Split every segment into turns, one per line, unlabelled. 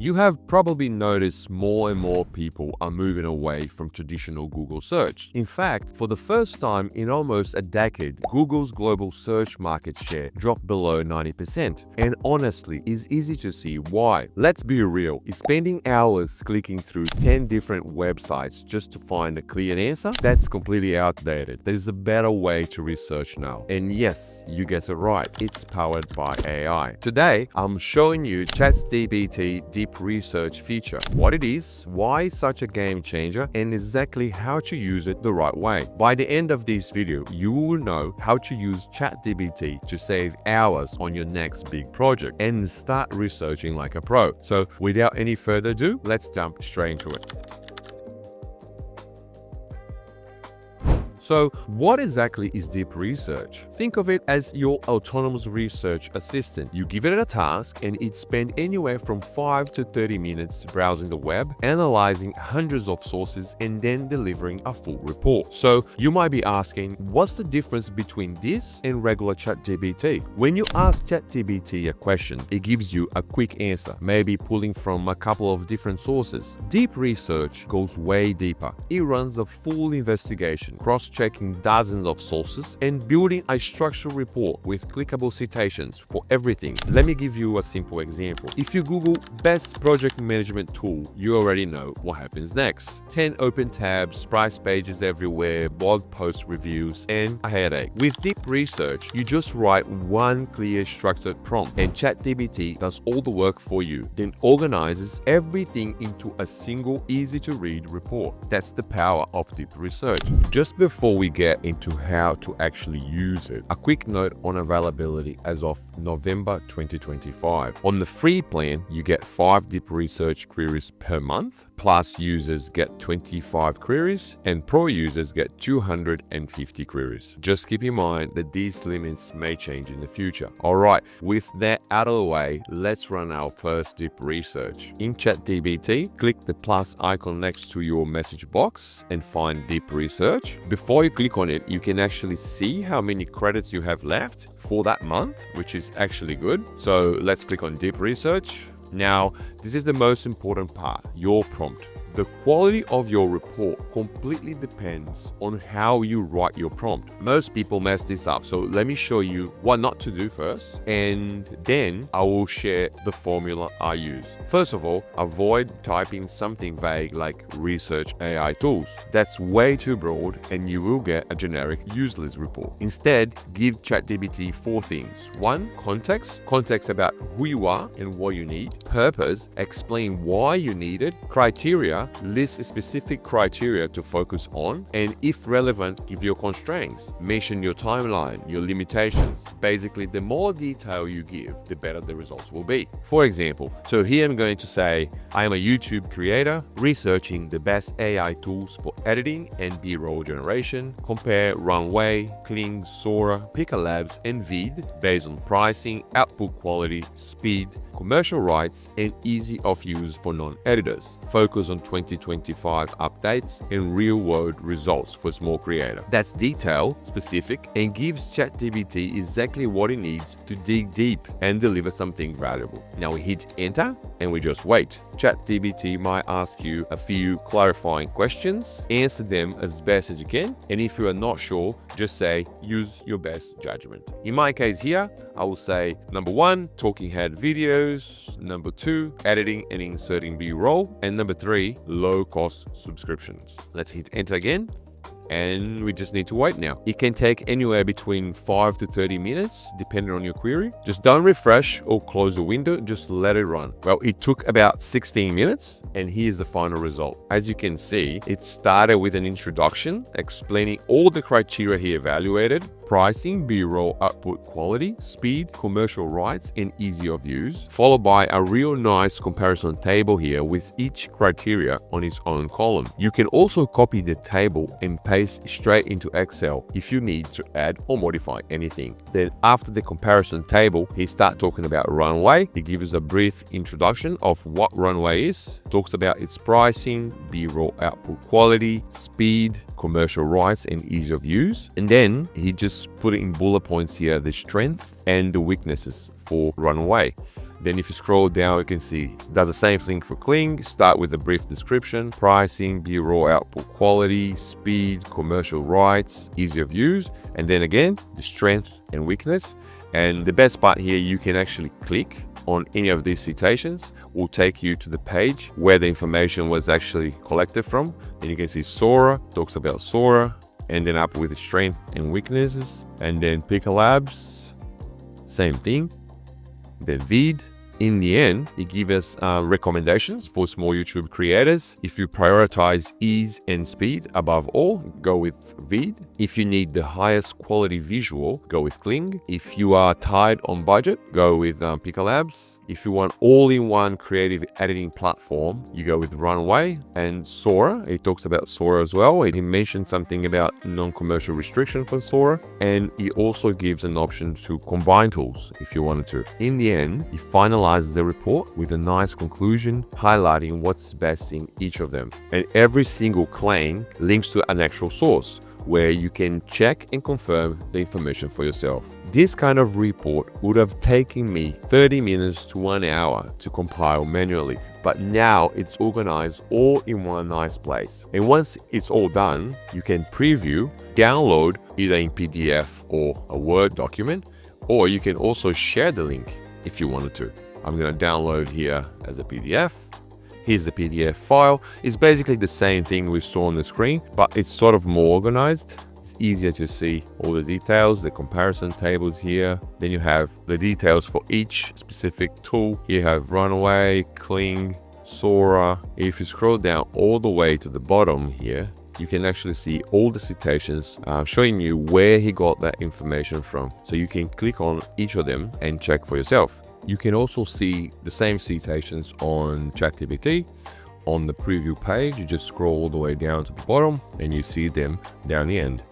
You have probably noticed more and more people are moving away from traditional Google search. In fact, for the first time in almost a decade, Google's global search market share dropped below 90%. And honestly, it's easy to see why. Let's be real, is spending hours clicking through 10 different websites just to find a clear answer? That's completely outdated. There's a better way to research now. And yes, you guessed it right, it's powered by AI. Today, I'm showing you ChatGPT Deep Research feature, what it is, why it's such a game changer, and exactly how to use it the right way. By the end of this video, you will know how to use ChatGPT to save hours on your next big project and start researching like a pro. So without any further ado, let's jump straight into it. So what exactly is deep research? Think of it as your autonomous research assistant. You give it a task and it spends anywhere from 5 to 30 minutes browsing the web, analyzing hundreds of sources, and then delivering a full report. So you might be asking, what's the difference between this and regular ChatGPT? When you ask ChatGPT a question, it gives you a quick answer, maybe pulling from a couple of different sources. Deep research goes way deeper. It runs a full investigation, cross-checking dozens of sources and building a structured report with clickable citations for everything. Let me give you a simple example. If you Google best project management tool, you already know what happens next. 10 open tabs, price pages everywhere, blog post reviews, and a headache. With deep research, you just write one clear structured prompt and ChatGPT does all the work for you, then organizes everything into a single easy to read report. That's the power of deep research. Just before we get into how to actually use it, a quick note on availability as of November 2025. On the free plan, you get 5 deep research queries per month. Plus users get 25 queries and pro users get 250 queries. Just keep in mind that these limits may change in the future. Alright, with that out of the way, let's run our first deep research. In ChatGPT, click the plus icon next to your message box and find deep research. Before you click on it, you can actually see how many credits you have left for that month, which is actually good. So let's click on deep research. Now, this is the most important part, your prompt. The quality of your report completely depends on how you write your prompt. Most people mess this up, so let me show you what not to do first, and then I will share the formula I use. First of all, avoid typing something vague like research AI tools. That's way too broad and you will get a generic useless report. Instead, give ChatGPT 4 things. 1. Context. Context about who you are and what you need. Purpose. Explain why you need it. Criteria. List specific criteria to focus on, and if relevant, give your constraints. Mention your timeline, your limitations. Basically, the more detail you give, the better the results will be. For example, so here I'm going to say, I am a YouTube creator researching the best AI tools for editing and B-roll generation. Compare Runway, Kling, Sora, Pika Labs, and Vid based on pricing, output quality, speed, commercial rights, and easy of use for non-editors. Focus on 2025 updates and real-world results for small creator. That's detail, specific, and gives ChatGPT exactly what it needs to dig deep and deliver something valuable. Now we hit enter and we just wait. ChatGPT might ask you a few clarifying questions. Answer them as best as you can, and if you are not sure, just say use your best judgment. In my case here, I will say number 1, talking head videos, number 2, editing and inserting B-roll, and number 3, low-cost subscriptions. Let's hit enter again. And we just need to wait now. It can take anywhere between 5 to 30 minutes, depending on your query. Just don't refresh or close the window, just let it run. Well, it took about 16 minutes, and here's the final result. As you can see, it started with an introduction explaining all the criteria he evaluated: pricing, B-roll, output quality, speed, commercial rights, and easy of use, followed by a real nice comparison table here with each criteria on its own column. You can also copy the table and paste straight into Excel if you need to add or modify anything. Then after the comparison table, he starts talking about Runway. He gives a brief introduction of what Runway is, talks about its pricing, B-roll output quality, speed, commercial rights, and ease of use. And then he just put in bullet points here the strength and the weaknesses for Runway. Then if you scroll down, you can see it does the same thing for Kling. Start with a brief description, pricing, be raw output quality, speed, commercial rights, ease of use, and then again, the strength and weakness. And the best part here, you can actually click on any of these citations, will take you to the page where the information was actually collected from. Then you can see Sora, talks about Sora, and then up with the strength and weaknesses. And then Picker Labs, same thing. Then Vid. In the end, it gives us recommendations for small YouTube creators. If you prioritize ease and speed above all, go with Vid. If you need the highest quality visual, go with Kling. If you are tight on budget, go with Picker Labs. If you want all-in-one creative editing platform, you go with Runway. And Sora, it talks about Sora as well. It mentioned something about non-commercial restriction for Sora. And it also gives an option to combine tools if you wanted to. In the end, you finalize the report with a nice conclusion highlighting what's best in each of them. And every single claim links to an actual source where you can check and confirm the information for yourself. This kind of report would have taken me 30 minutes to 1 hour to compile manually, but now it's organized all in one nice place. And once it's all done, you can preview, download either in PDF or a Word document, or you can also share the link if you wanted to. I'm going to download here as a PDF. Here's the PDF file. It's basically the same thing we saw on the screen, but it's sort of more organized. It's easier to see all the details, the comparison tables here. Then you have the details for each specific tool. You have Runway, Kling, Sora. If you scroll down all the way to the bottom here, you can actually see all the citations showing you where he got that information from. So you can click on each of them and check for yourself. You can also see the same citations on ChatGPT. On the preview page, you just scroll all the way down to the bottom and you see them down the end.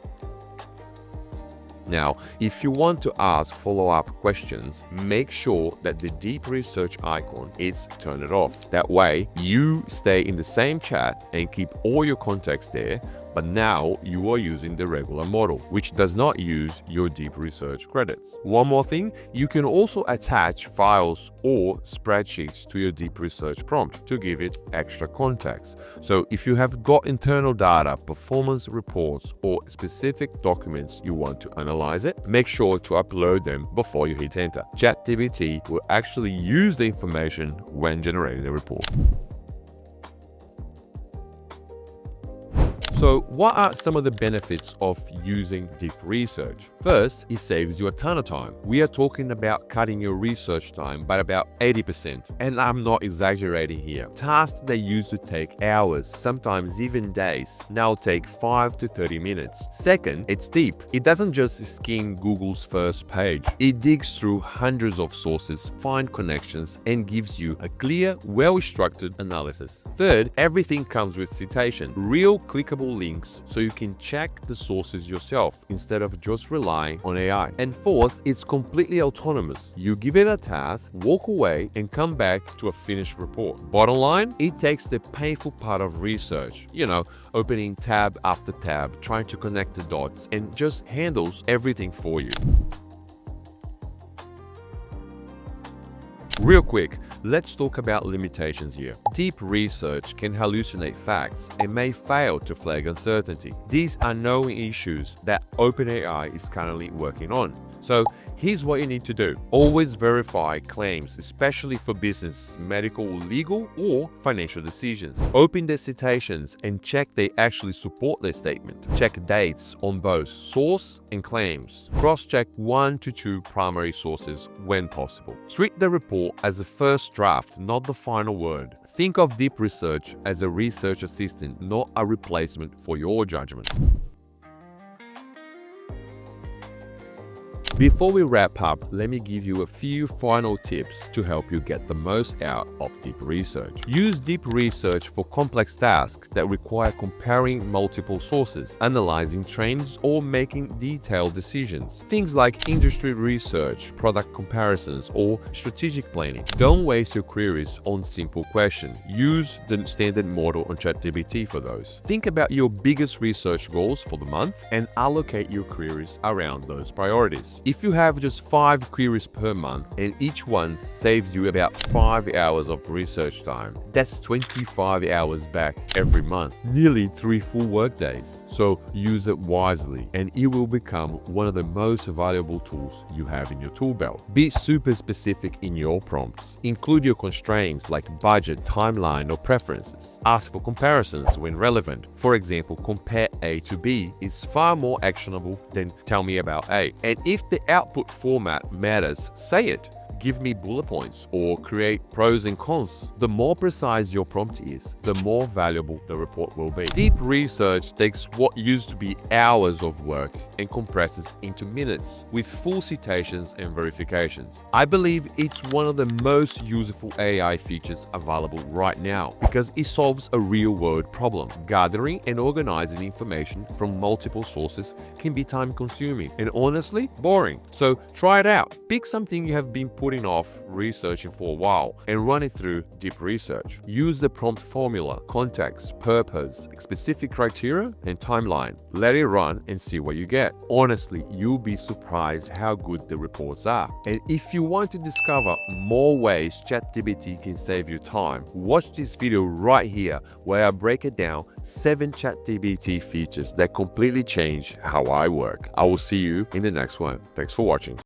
Now, if you want to ask follow-up questions, make sure that the deep research icon is turned off. That way, you stay in the same chat and keep all your context there, but now you are using the regular model, which does not use your deep research credits. One more thing, you can also attach files or spreadsheets to your deep research prompt to give it extra context. So if you have got internal data, performance reports, or specific documents you want to analyze it, make sure to upload them before you hit enter. ChatGPT will actually use the information when generating the report. So what are some of the benefits of using deep research? First, it saves you a ton of time. We are talking about cutting your research time by about 80%. And I'm not exaggerating here. Tasks that used to take hours, sometimes even days, now take 5 to 30 minutes. Second, it's deep. It doesn't just skim Google's first page. It digs through hundreds of sources, finds connections, and gives you a clear, well-structured analysis. Third, everything comes with citation, real clickable links so you can check the sources yourself instead of just relying on AI. And fourth, it's completely autonomous. You give it a task, walk away, and come back to a finished report. Bottom line, it takes the painful part of research, opening tab after tab, trying to connect the dots, and just handles everything for you. Real quick, let's talk about limitations here. Deep research can hallucinate facts and may fail to flag uncertainty. These are known issues that OpenAI is currently working on. So here's what you need to do. Always verify claims, especially for business, medical, legal, or financial decisions. Open their citations and check they actually support their statement. Check dates on both source and claims. Cross-check 1 to 2 primary sources when possible. Treat the report as a first draft, not the final word. Think of deep research as a research assistant, not a replacement for your judgment. Before we wrap up, let me give you a few final tips to help you get the most out of deep research. Use deep research for complex tasks that require comparing multiple sources, analyzing trends, or making detailed decisions. Things like industry research, product comparisons, or strategic planning. Don't waste your queries on simple questions. Use the standard model on ChatGPT for those. Think about your biggest research goals for the month and allocate your queries around those priorities. If you have just 5 queries per month and each one saves you about 5 hours of research time, that's 25 hours back every month, nearly 3 full workdays. So use it wisely and it will become one of the most valuable tools you have in your tool belt. Be super specific in your prompts. Include your constraints like budget, timeline, or preferences. Ask for comparisons when relevant. For example, compare A to B is far more actionable than tell me about A. And if the output format matters, say it. Give me bullet points or create pros and cons. The more precise your prompt is, the more valuable the report will be. Deep research takes what used to be hours of work and compresses into minutes with full citations and verifications. I believe it's one of the most useful AI features available right now because it solves a real-world problem. Gathering and organizing information from multiple sources can be time-consuming and honestly boring. So try it out. Pick something you have been putting off researching for a while and run it through Deep Research. Use the prompt formula, context, purpose, specific criteria, and timeline. Let it run and see what you get. Honestly, you'll be surprised how good the reports are. And if you want to discover more ways ChatGPT can save you time, watch this video right here where I break it down 7 ChatGPT features that completely change how I work. I will see you in the next one. Thanks for watching.